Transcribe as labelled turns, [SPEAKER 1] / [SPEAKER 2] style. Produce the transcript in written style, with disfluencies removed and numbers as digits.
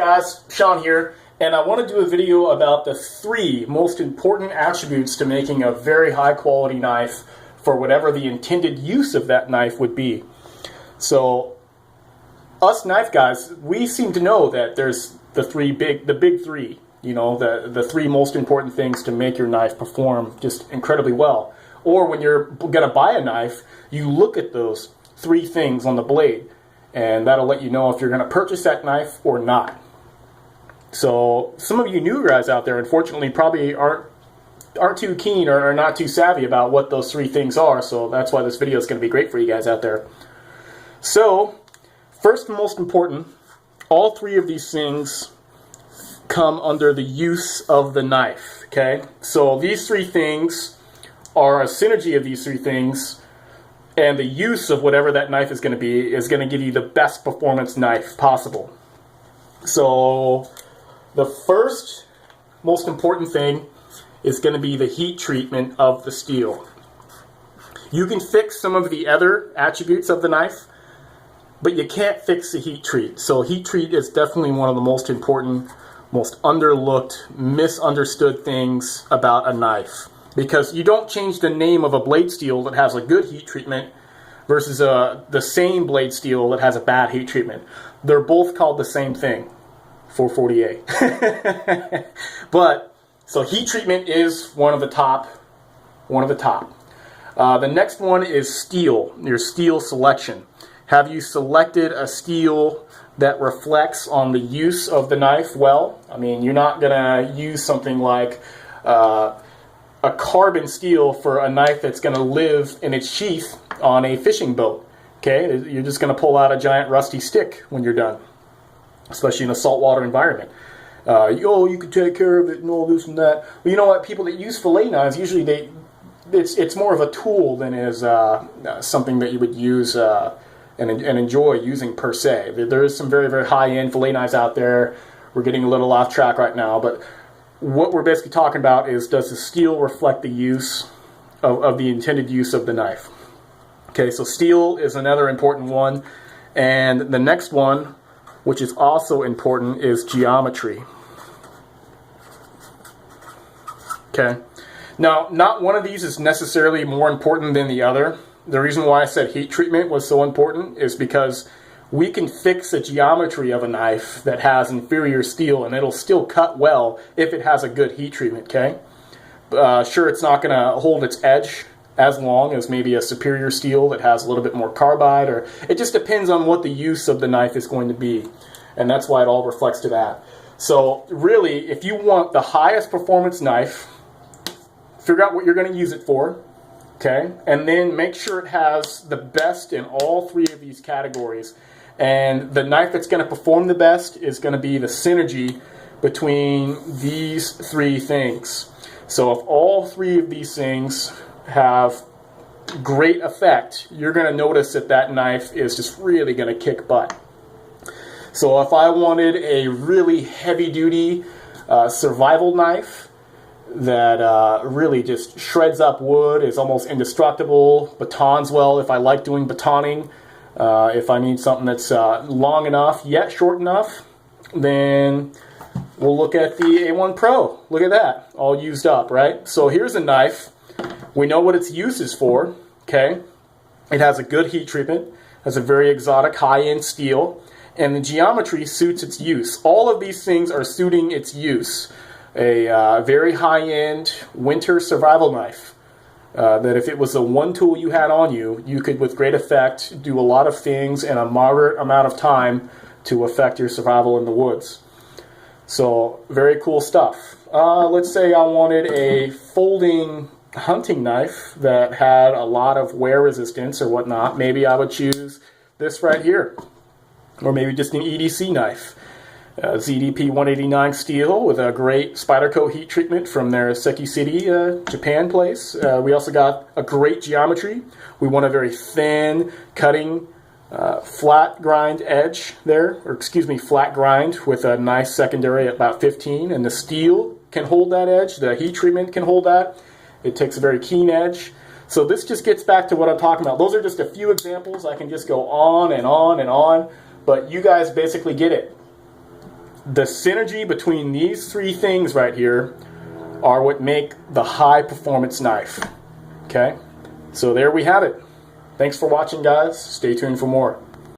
[SPEAKER 1] guys, Sean here, and I want to do a video about the 3 most important attributes to making a very high quality knife for whatever the intended use of that knife would be. So us knife guys, we seem to know that there's the big three, you know, the 3 most important things to make your knife perform just incredibly well. Or when you're gonna buy a knife, you look at those 3 things on the blade, and that'll let you know if you're going to purchase that knife or not. So some of you new guys out there, unfortunately, probably aren't too keen or are not too savvy about what those 3 things are. So that's why this video is going to be great for you guys out there. So first and most important, all 3 of these things come under the use of the knife. Okay, so these 3 things are a synergy of these 3 things. And the use of whatever that knife is going to be is going to give you the best performance knife possible. So the first most important thing is going to be the heat treatment of the steel. You can fix some of the other attributes of the knife, but you can't fix the heat treat. So heat treat is definitely one of the most important, most underlooked, misunderstood things about a knife. Because you don't change the name of a blade steel that has a good heat treatment versus the same blade steel that has a bad heat treatment. They're both called the same thing, 440A. But so heat treatment is one of the top. The next one is steel. Your steel selection. Have you selected a steel that reflects on the use of the knife well? I mean, you're not gonna use something like a carbon steel for a knife that's going to live in its sheath on a fishing boat. Okay, you're just going to pull out a giant rusty stick when you're done, especially in a saltwater environment. You can take care of it and all this and that. Well, you know what? People that use fillet knives, usually it's more of a tool than is something that you would use and enjoy using per se. There is some very, very high-end fillet knives out there. We're getting a little off track right now, but what we're basically talking about is, does the steel reflect the use of the intended use of the knife? Okay, so steel is another important one. And the next one, which is also important, is geometry. Okay, now not one of these is necessarily more important than the other. The reason why I said heat treatment was so important is because we can fix the geometry of a knife that has inferior steel, and it'll still cut well if it has a good heat treatment, okay? Sure, it's not going to hold its edge as long as maybe a superior steel that has a little bit more carbide, or it just depends on what the use of the knife is going to be, and that's why it all reflects to that. So really, if you want the highest performance knife, figure out what you're going to use it for, okay? And then make sure it has the best in all 3 of these categories. And the knife that's going to perform the best is going to be the synergy between these 3 things. So if all 3 of these things have great effect, you're going to notice that that knife is just really going to kick butt. So if I wanted a really heavy-duty survival knife that really just shreds up wood, is almost indestructible, batons well if I like doing batoning, if I need something that's long enough yet short enough, then we'll look at the A1 Pro. Look at that, all used up, right? So here's a knife. We know what its use is for, okay? It has a good heat treatment, has a very exotic high-end steel, and the geometry suits its use. All of these things are suiting its use. A very high-end winter survival knife. That if it was the one tool you had on you, you could with great effect do a lot of things in a moderate amount of time to affect your survival in the woods. So very cool stuff. Let's say I wanted a folding hunting knife that had a lot of wear resistance or whatnot. Maybe I would choose this right here, or maybe just an EDC knife. ZDP 189 steel with a great Spyderco heat treatment from their Sekisei, Japan place. We also got a great geometry. We want a very thin, cutting, flat grind edge there, or excuse me, flat grind with a nice secondary at about 15, and the steel can hold that edge. The heat treatment can hold that. It takes a very keen edge. So this just gets back to what I'm talking about. Those are just a few examples. I can just go on and on and on, but you guys basically get it. The synergy between these three things right here are what make the high performance knife. Okay, so there we have it. Thanks for watching, guys. Stay tuned for more.